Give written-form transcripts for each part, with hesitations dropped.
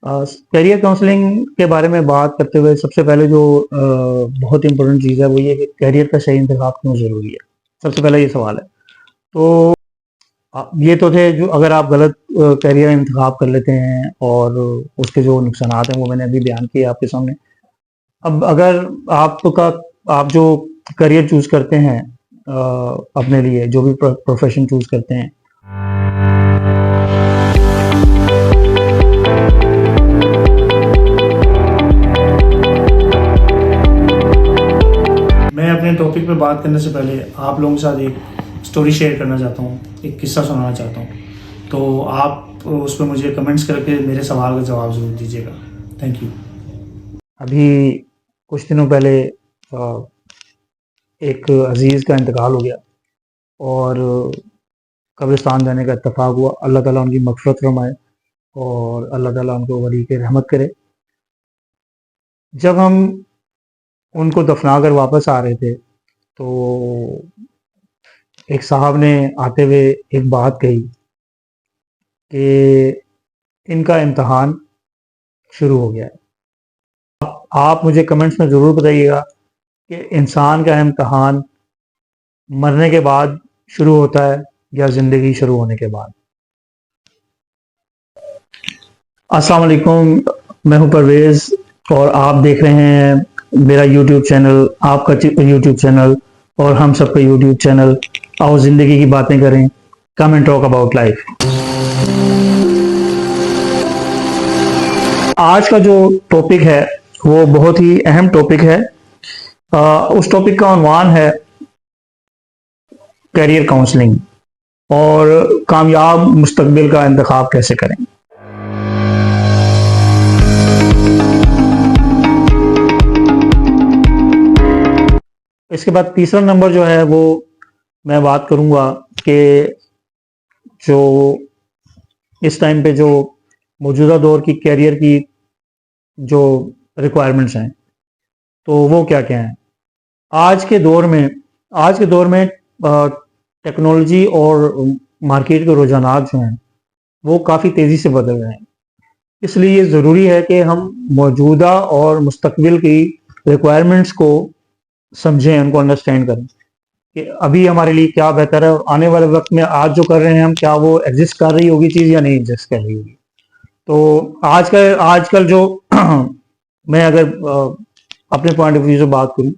Career counselling के बारे में बात करते हुए सबसे पहले जो बहुत इंपॉर्टेंट चीज़ है वो ये कि करियर का सही इंतखाब क्यों ज़रूरी है। सबसे पहला ये सवाल है। तो ये तो थे जो अगर आप गलत करियर इंतखाब कर लेते हैं और उसके जो नुकसानात हैं वो मैंने अभी बयान किए आपके सामने। अब अगर आपका आप जो करियर चूज़ करते हैं अपने लिए जो भी प्रोफ़ेशन चूज़ करते हैं। मैं अपने टॉपिक पे बात करने से पहले आप लोगों के साथ एक स्टोरी शेयर करना चाहता हूँ, एक किस्सा सुनाना चाहता हूँ। तो आप उस पर मुझे कमेंट्स करके मेरे सवाल का जवाब ज़रूर दीजिएगा। Thank you. अभी कुछ दिनों पहले एक अजीज़ का इंतकाल हो गया और कब्रिस्तान जाने का इत्तेफाक हुआ। अल्लाह ताला उनकी मग़फ़िरत फ़रमाए और अल्लाह ताला उनको वली की रहमत करे। जब हम उनको दफना कर वापस आ रहे थे तो एक साहब ने आते हुए एक बात कही कि इनका इम्तिहान शुरू हो गया है। आप मुझे कमेंट्स में ज़रूर बताइएगा कि इंसान का इम्तिहान मरने के बाद शुरू होता है या ज़िंदगी शुरू होने के बाद। अस्सलाम वालेकुम, मैं हूं परवेज़ और आप देख रहे हैं मेरा यूट्यूब चैनल, आपका यूट्यूब चैनल और हम सबका यूट्यूब चैनल। आओ ज़िंदगी की बातें करें, come and talk about life. आज का जो टॉपिक है वो बहुत ही अहम टॉपिक है। उस टॉपिक का उन्वान है करियर काउंसलिंग और कामयाब मुस्तकबिल का इंतखाब कैसे करें। इसके बाद तीसरा नंबर जो है वो मैं बात करूंगा कि जो इस टाइम पे जो मौजूदा दौर की करियर की जो रिक्वायरमेंट्स हैं तो वो क्या क्या हैं। आज के दौर में टेक्नोलॉजी और मार्केट के रुझानात जो हैं वो काफ़ी तेज़ी से बदल रहे हैं। इसलिए ये ज़रूरी है कि हम मौजूदा और मुस्तकबिल की रिक्वायरमेंट्स को समझें, उनको अंडरस्टैंड करें कि अभी हमारे लिए क्या बेहतर है और आने वाले वक्त में आज जो कर रहे हैं हम क्या वो एग्जिस्ट कर रही होगी चीज़ या नहीं एग्जिस्ट कर रही होगी। तो आजकल जो मैं अगर अपने पॉइंट ऑफ व्यू से बात करूं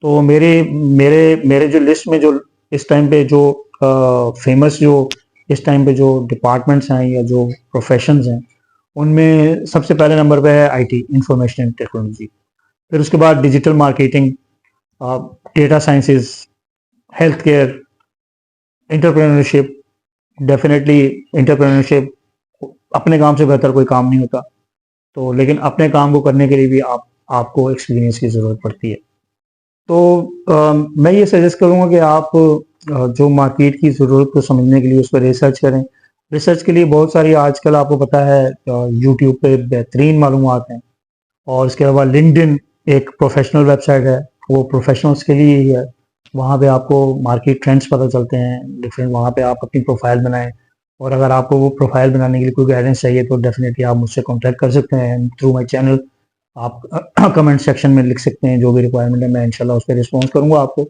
तो मेरे मेरे मेरे जो लिस्ट में जो इस टाइम पे जो फेमस जो इस टाइम पे जो डिपार्टमेंट्स हैं या जो प्रोफेशंस हैं उनमें सबसे पहले नंबर पे है आईटी, इंफॉर्मेशन एंड टेक्नोलॉजी। फिर उसके बाद digital marketing, data sciences, health care, entrepreneurship. Definitely entrepreneurship, अपने काम से बेहतर कोई काम नहीं होता। तो लेकिन अपने काम को करने के लिए भी आपको एक्सपीरियंस की ज़रूरत पड़ती है। तो मैं ये सजेस्ट करूँगा कि आप जो मार्केट की ज़रूरत को समझने के लिए उस पर रिसर्च करें। रिसर्च के लिए बहुत सारी आजकल आपको पता है यूट्यूब पे बेहतरीन मालूमात हैं और इसके अलावा लिंक्डइन एक प्रोफेशनल वेबसाइट है, वो प्रोफेशनल्स के लिए ही है। वहाँ पे आपको मार्केट ट्रेंड्स पता चलते हैं डिफरेंट, वहाँ पे आप अपनी प्रोफाइल बनाएं और अगर आपको वो प्रोफाइल बनाने के लिए कोई गाइडेंस चाहिए तो डेफिनेटली आप मुझसे कांटेक्ट कर सकते हैं थ्रू माय चैनल। आप कमेंट सेक्शन में लिख सकते हैं जो भी रिक्वायरमेंट है, मैं इंशाल्लाह उस पर रिस्पॉन्स करूंगा आपको।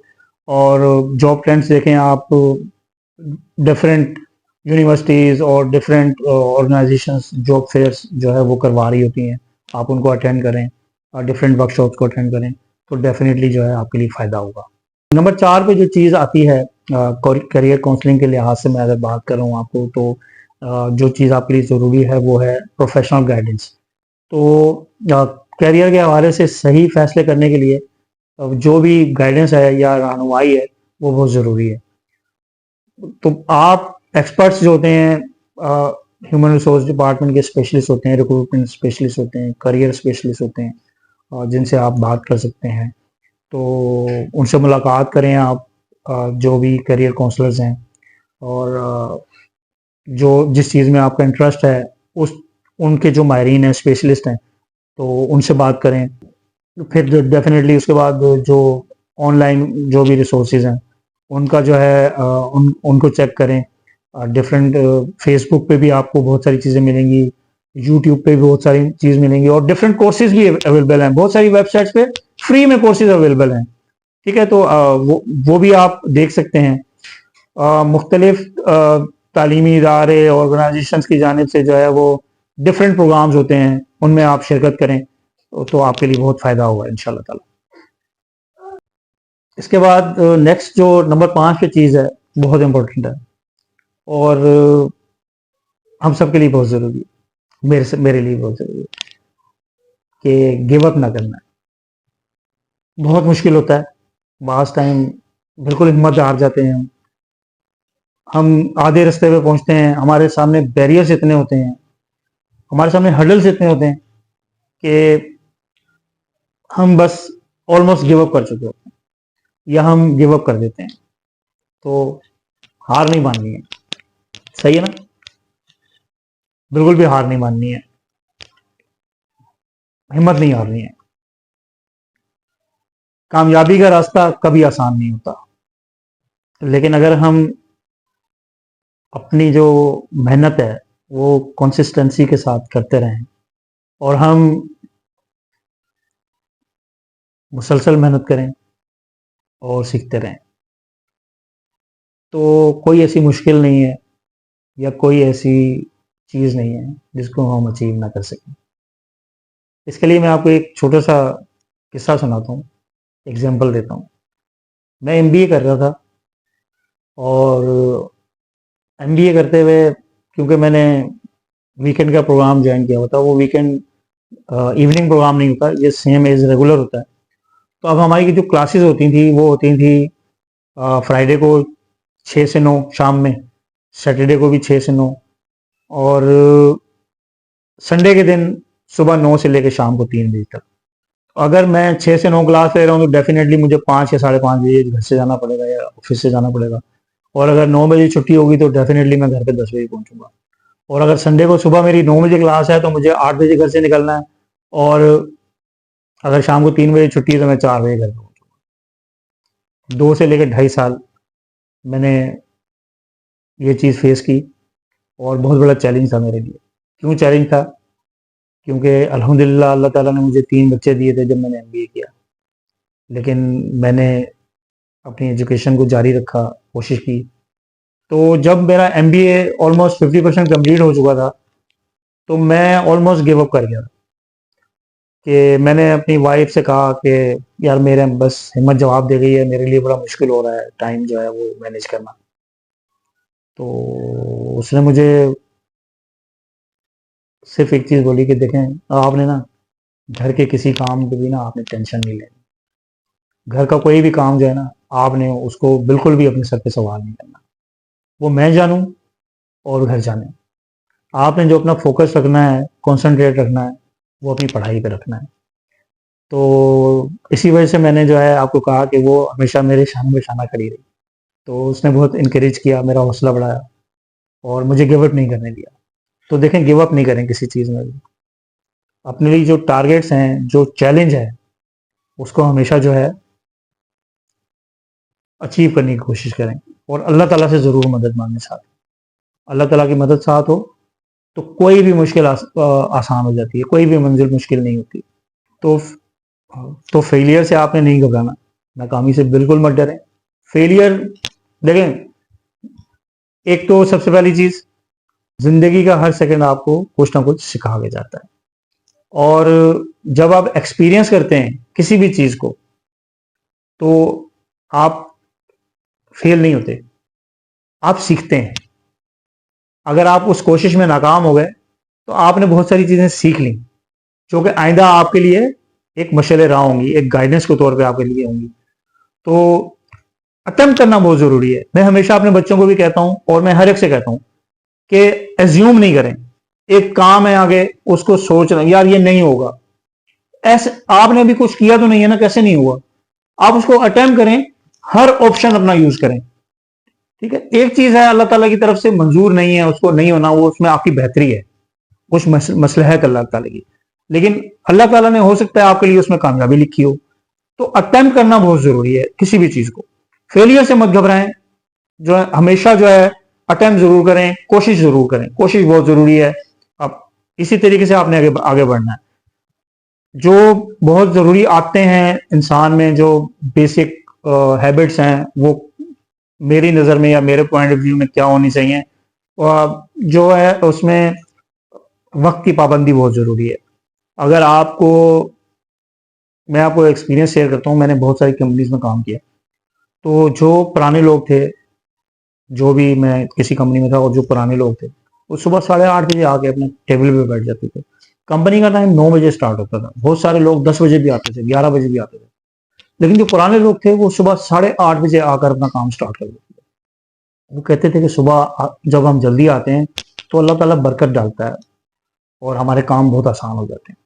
और जॉब ट्रेंड्स देखें आप, डिफरेंट यूनिवर्सिटीज़ और डिफरेंट ऑर्गेनाइजेशंस जॉब फेयर्स जो है वो करवा रही होती हैं, आप उनको अटेंड करें और डिफरेंट वर्कशॉप्स को अटेंड करें तो डेफिनेटली जो है आपके लिए फ़ायदा होगा। नंबर 4 पे जो चीज़ आती है करियर काउंसलिंग के लिहाज से मैं अगर बात कर रहा हूँ आपको तो जो चीज़ आपके लिए ज़रूरी है वो है प्रोफेशनल गाइडेंस। तो करियर के हवाले से सही फैसले करने के लिए जो भी गाइडेंस है या रहनुमाई है वो बहुत ज़रूरी है। तो आप एक्सपर्ट्स जो होते हैं, ह्यूमन रिसोर्स डिपार्टमेंट के स्पेशलिस्ट होते हैं, रिक्रूटमेंट स्पेशलिस्ट होते हैं, करियर स्पेशलिस्ट होते हैं, जिनसे आप बात कर सकते हैं। तो उनसे मुलाकात करें आप, जो भी करियर काउंसलर्स हैं और जो जिस चीज़ में आपका इंटरेस्ट है उस उनके जो माहिरीन हैं, स्पेशलिस्ट हैं, तो उनसे बात करें। फिर डेफिनेटली उसके बाद जो ऑनलाइन जो भी रिसोर्सेज हैं उनका जो है उनको चेक करें। डिफरेंट फेसबुक पे भी आपको बहुत सारी चीज़ें मिलेंगी, यूट्यूब पे भी बहुत सारी चीज मिलेंगी और डिफरेंट कोर्सेज भी अवेलेबल हैं, बहुत सारी वेबसाइट्स पे फ्री में कोर्सेज अवेलेबल हैं। ठीक है, तो वो भी आप देख सकते हैं। मुख्तलिफ तालीमी इदारे ऑर्गेनाइजेशन की जानिब से जो है वो डिफरेंट प्रोग्राम्स होते हैं, उनमें आप शिरकत करें तो आपके लिए बहुत फ़ायदा होगा इंशाल्लाह ताला। इसके बाद नेक्स्ट जो नंबर 5 पे चीज़ है, बहुत इंपॉर्टेंट है और हम सब के लिए बहुत ज़रूरी है, मेरे लिए बहुत ज़रूरी है कि गिव अप ना करना है। बहुत मुश्किल होता है, बाज़ टाइम बिल्कुल हिम्मत हार जाते हैं हम आधे रास्ते पे पहुंचते हैं, हमारे सामने बैरियर्स इतने होते हैं, हमारे सामने हर्डल्स इतने होते हैं कि हम बस ऑलमोस्ट गिव अप कर चुके होते हैं या हम गिव अप कर देते हैं। तो हार नहीं माननी है, सही है ना? बिल्कुल भी हार नहीं माननी है, हिम्मत नहीं हारनी है। कामयाबी का रास्ता कभी आसान नहीं होता, लेकिन अगर हम अपनी जो मेहनत है वो कंसिस्टेंसी के साथ करते रहें और हम मुसलसल मेहनत करें और सीखते रहें, तो कोई ऐसी मुश्किल नहीं है या कोई ऐसी चीज़ नहीं है जिसको हम अचीव ना कर सकें। इसके लिए मैं आपको एक छोटा सा किस्सा सुनाता हूँ, एग्जांपल देता हूँ। मैं एमबीए कर रहा था और एमबीए करते हुए, क्योंकि मैंने वीकेंड का प्रोग्राम ज्वाइन किया होता, वो वीकेंड इवनिंग प्रोग्राम नहीं होता, ये सेम एज रेगुलर होता है। तो अब हमारी जो क्लासेस होती थी वो होती थी फ्राइडे को 6 से 9 शाम में, सैटरडे को भी 6 से 9, और संडे के दिन सुबह 9 से लेकर शाम को 3 बजे तक। अगर मैं 6 से 9 क्लास ले रहा हूँ तो डेफिनेटली मुझे 5 या 5:30 बजे घर से जाना पड़ेगा या ऑफिस से जाना पड़ेगा, और अगर 9 बजे छुट्टी होगी तो डेफिनेटली मैं घर पे 10 बजे पहुंचूंगा। और अगर संडे को सुबह मेरी 9 बजे क्लास है तो मुझे 8 बजे घर से निकलना है, और अगर शाम को 3 बजे छुट्टी है तो मैं 4 बजे घर पहुंचूंगा। 2 से लेकर 2.5 साल मैंने ये चीज़ फेस की और बहुत बड़ा चैलेंज था मेरे लिए। क्यों चैलेंज था? क्योंकि अल्हम्दुलिल्लाह अल्लाह ताला ने मुझे 3 बच्चे दिए थे जब मैंने एमबीए किया, लेकिन मैंने अपनी एजुकेशन को जारी रखा, कोशिश की। तो जब मेरा एमबीए ऑलमोस्ट 50% कंप्लीट हो चुका था तो मैं ऑलमोस्ट गिव अप कर गया कि मैंने अपनी वाइफ से कहा कि यार मेरे बस हिम्मत जवाब दे गई है, मेरे लिए बड़ा मुश्किल हो रहा है टाइम जो है वो मैनेज करना। तो उसने मुझे सिर्फ एक चीज़ बोली कि देखें, आपने ना घर के किसी काम पे भी ना आपने टेंशन नहीं लेनी। घर का कोई भी काम जो है ना, आपने उसको बिल्कुल भी अपने सर पे सवाल नहीं करना। वो मैं जानूं और घर जाने। आपने जो अपना फोकस रखना है, कंसंट्रेट रखना है, वो अपनी पढ़ाई पे रखना है। तो इसी वजह से मैंने जो है आपको कहा कि वो हमेशा मेरे शान में शाना खड़ी रही। तो उसने बहुत इनकरेज किया, मेरा हौसला बढ़ाया और मुझे गिव अप नहीं करने दिया। तो देखें, गिव अप नहीं करें किसी चीज़ में भी। अपने लिए जो टारगेट्स हैं, जो चैलेंज है, उसको हमेशा जो है अचीव करने की कोशिश करें और अल्लाह ताला से ज़रूर मदद मांगें साथ। अल्लाह ताला की मदद साथ हो तो कोई भी मुश्किल आसान हो जाती है, कोई भी मंजिल मुश्किल नहीं होती। तो फेलियर से आपने नहीं घबराना, नाकामी से बिल्कुल मत डरें। फेलियर, देखें, एक तो सबसे पहली चीज़, ज़िंदगी का हर सेकंड आपको कुछ ना कुछ सिखा के जाता है, और जब आप एक्सपीरियंस करते हैं किसी भी चीज़ को तो आप फेल नहीं होते, आप सीखते हैं। अगर आप उस कोशिश में नाकाम हो गए तो आपने बहुत सारी चीज़ें सीख ली जो कि आइंदा आपके लिए एक मशअल राह होंगी, एक गाइडेंस के तौर पे आपके लिए होंगी। तो अटेम्प्ट करना बहुत ज़रूरी है। मैं हमेशा अपने बच्चों को भी कहता हूँ और मैं हर एक से कहता हूँ कि एज्यूम नहीं करें। एक काम है आगे, उसको सोचना यार ये नहीं होगा, ऐसे आपने अभी कुछ किया तो नहीं है ना, कैसे नहीं हुआ? आप उसको अटेम्प्ट करें, हर ऑप्शन अपना यूज करें। ठीक है, एक चीज है अल्लाह ताला की तरफ से मंजूर नहीं है, उसको नहीं होना, वो उसमें आपकी बेहतरी है, कुछ मसलहत अल्लाह ताला की, लेकिन अल्लाह ताला ने हो सकता है आपके लिए उसमें कामयाबी लिखी हो। तो अटेम्प्ट करना बहुत जरूरी है किसी भी चीज को। फेलियर से मत घबराएं, जो है हमेशा जो है अटेम्प्ट जरूर करें, कोशिश जरूर करें, कोशिश बहुत जरूरी है। आप इसी तरीके से आपने आगे आगे बढ़ना है। जो बहुत ज़रूरी आते हैं इंसान में, जो बेसिक हैबिट्स हैं, वो मेरी नज़र में या मेरे पॉइंट ऑफ व्यू में क्या होनी चाहिए, जो है उसमें वक्त की पाबंदी बहुत ज़रूरी है। अगर आपको, मैं आपको एक्सपीरियंस शेयर करता हूँ, मैंने बहुत सारी कंपनीज में काम किया। तो जो पुराने लोग थे, जो भी, मैं किसी कंपनी में था, और जो पुराने लोग थे वो सुबह 8:30 बजे आके अपने टेबल पे बैठ जाते थे। कंपनी का टाइम 9 बजे स्टार्ट होता था, बहुत सारे लोग 10 बजे भी आते थे, 11 बजे भी आते थे। लेकिन जो पुराने लोग थे वो सुबह 8:30 बजे आकर अपना काम स्टार्ट कर देते थे। वो कहते थे कि सुबह जब हम जल्दी आते हैं तो अल्लाह ताला बरकत डालता है और हमारे काम बहुत आसान हो जाते हैं।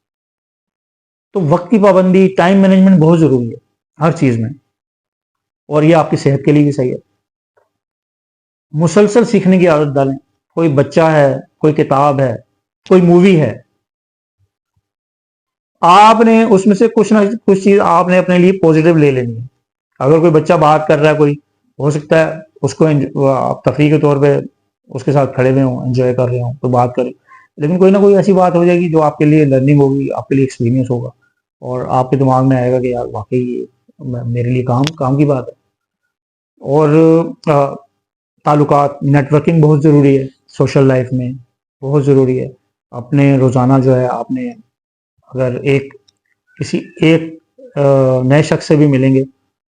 तो वक्त की पाबंदी, टाइम मैनेजमेंट बहुत जरूरी है हर चीज में, और ये आपकी सेहत के लिए भी सही है। मुसलसल सीखने की आदत डालें। कोई बच्चा है, कोई किताब है, कोई मूवी है, आपने उसमें से कुछ ना कुछ चीज आपने अपने लिए पॉजिटिव ले लेनी है। अगर कोई बच्चा बात कर रहा है, कोई हो सकता है उसको आप तफरीह के तौर पे उसके साथ खड़े हुए हों, एंजॉय कर रहे हों, तो बात करें। लेकिन कोई ना कोई ऐसी बात हो जाएगी जो आपके लिए लर्निंग होगी, आपके लिए एक्सपीरियंस होगा, और आपके दिमाग में आएगा कि यार वाकई ये मेरे लिए काम काम की बात है। और ताल्लुकात, नेटवर्किंग बहुत ज़रूरी है सोशल लाइफ में, बहुत ज़रूरी है। अपने रोज़ाना जो है, आपने अगर किसी एक नए शख्स से भी मिलेंगे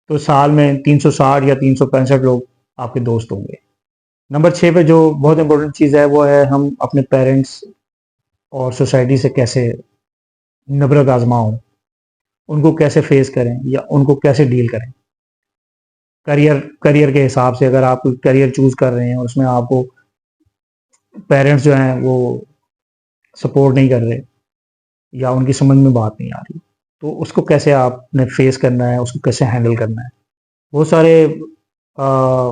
तो साल में 360 या 365 लोग आपके दोस्त होंगे। नंबर 6 पे जो बहुत इंपॉर्टेंट चीज़ है वो है, हम अपने पेरेंट्स और सोसाइटी से कैसे नबरत आजमाओं, उनको कैसे फेस करें या उनको कैसे डील करें। करियर करियर के हिसाब से, अगर आप करियर चूज कर रहे हैं और उसमें आपको पेरेंट्स जो हैं वो सपोर्ट नहीं कर रहे या उनकी समझ में बात नहीं आ रही, तो उसको कैसे आपने फेस करना है, उसको कैसे हैंडल करना है। बहुत सारे आ,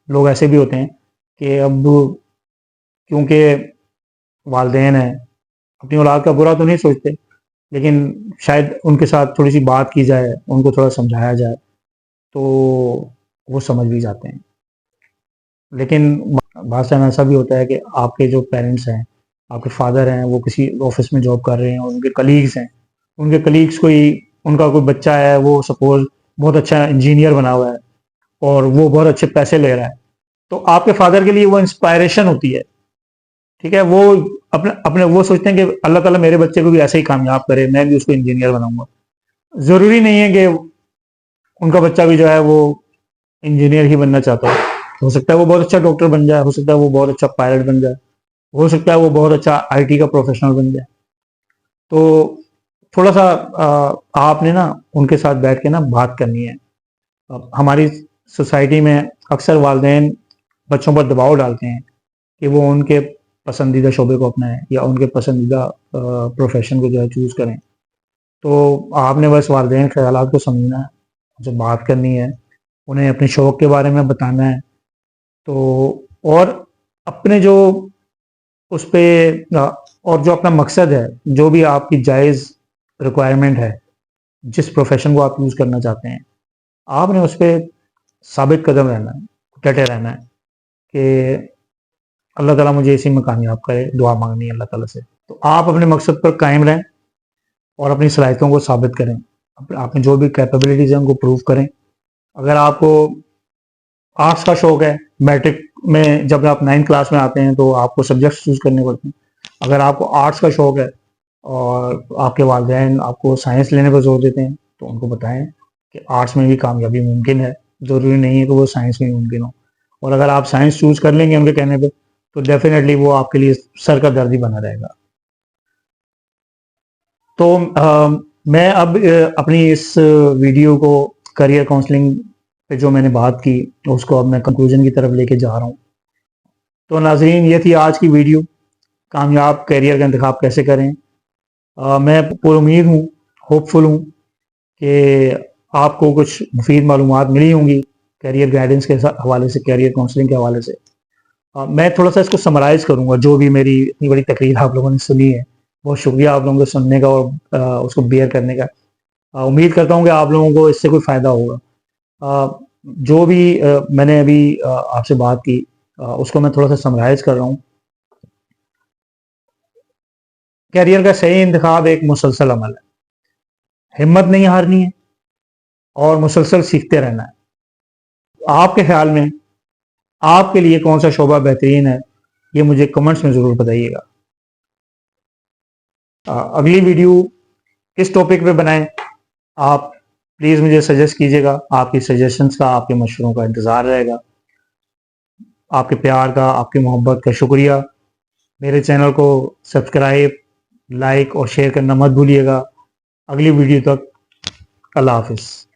लोग ऐसे भी होते हैं कि अब क्योंकि वालदेन हैं, अपनी औलाद का बुरा तो नहीं सोचते, लेकिन शायद उनके साथ थोड़ी सी बात की जाए, उनको थोड़ा समझाया जाए, तो वो समझ भी जाते हैं। लेकिन बहुत टाइम ऐसा भी होता है कि आपके जो पेरेंट्स हैं, आपके फादर हैं, वो किसी ऑफिस में जॉब कर रहे हैं और उनके कलीग्स हैं, उनके कलीग्स कोई, उनका कोई बच्चा है, वो सपोज बहुत अच्छा इंजीनियर बना हुआ है और वो बहुत अच्छे पैसे ले रहा है, तो आपके फादर के लिए वो इंस्पायरेशन होती है। ठीक है, वो अपने अपने वो सोचते हैं कि अल्लाह ताला मेरे बच्चे को भी ऐसे ही कामयाब करे, मैं भी उसको इंजीनियर बनाऊंगा। जरूरी नहीं है कि उनका बच्चा भी जो है वो इंजीनियर ही बनना चाहता हो सकता है वो बहुत अच्छा डॉक्टर बन जाए, हो सकता है वो बहुत अच्छा पायलट बन जाए, हो सकता है वो बहुत अच्छा आईटी का प्रोफेशनल बन जाए। तो थोड़ा सा आपने ना उनके साथ बैठ के ना बात करनी है। अब हमारी सोसाइटी में अक्सर वालिदैन बच्चों पर दबाव डालते हैं कि वो उनके पसंदीदा शोबे को अपनाएं या उनके पसंदीदा प्रोफेशन को जो है चूज करें। तो आपने बस वालिदैन के ख्यालात को समझना है, उनसे बात करनी है, उन्हें अपने शौक के बारे में बताना है। तो और अपने जो उस पे और जो अपना मकसद है, जो भी आपकी जायज़ रिक्वायरमेंट है, जिस प्रोफेशन को आप यूज़ करना चाहते हैं, आपने उस पे साबित कदम रहना है, डटे रहना है कि अल्लाह ताला मुझे इसी में कामयाब करे, दुआ मांगनी है अल्लाह ताला से। तो आप अपने मकसद पर कायम रहें और अपनी सलाहियतों को साबित करें, आप में जो भी कैपेबिलिटीज़ हैं उनको प्रूव करें। अगर आपको आर्ट्स का शौक है, मैट्रिक में जब आप 9th क्लास में आते हैं तो आपको सब्जेक्ट्स चूज करने पड़ते हैं। अगर आपको आर्ट्स का शौक है और आपके वालिदैन आपको साइंस लेने पर जोर देते हैं, तो उनको बताएं कि आर्ट्स में भी कामयाबी मुमकिन है, ज़रूरी नहीं है कि वो साइंस में ही मुमकिन हो। और अगर आप साइंस चूज कर लेंगे उनके कहने पे, तो डेफिनेटली वो आपके लिए सर का दर्द ही बना रहेगा। तो मैं अब अपनी इस वीडियो को, करियर काउंसलिंग पे जो मैंने बात की, उसको अब मैं कंक्लूजन की तरफ लेके जा रहा हूँ। तो नाजरीन, ये थी आज की वीडियो, कामयाब करियर का इंतखाब कैसे करें। मैं पुरुमीद हूँ, होपफुल हूँ कि आपको कुछ मुफीद मालूमात मिली होंगी करियर गाइडेंस के हवाले से, करियर काउंसलिंग के हवाले से। मैं थोड़ा सा इसको समराइज करूँगा, जो भी मेरी इतनी बड़ी तकरीर आप लोगों ने सुनी है। बहुत शुक्रिया आप लोगों को सुनने का और उसको बेयर करने का। उम्मीद करता हूँ कि आप लोगों को इससे कोई फ़ायदा होगा। जो भी मैंने अभी आपसे बात की, उसको मैं थोड़ा सा समराइज कर रहा हूँ। कैरियर का सही इंतखाब एक मुसलसल अमल है। हिम्मत नहीं हारनी है और मुसलसल सीखते रहना है। आपके ख्याल में आपके लिए कौन सा शोबा बेहतरीन है, ये मुझे कमेंट्स में ज़रूर बताइएगा। अगली वीडियो किस टॉपिक पे बनाएं, आप प्लीज़ मुझे सजेस्ट कीजिएगा। आपकी सजेशंस का, आपके मशवरों का इंतज़ार रहेगा। आपके प्यार का, आपकी मोहब्बत का शुक्रिया। मेरे चैनल को सब्सक्राइब, लाइक और शेयर करना मत भूलिएगा। अगली वीडियो तक अल्लाह हाफिज़।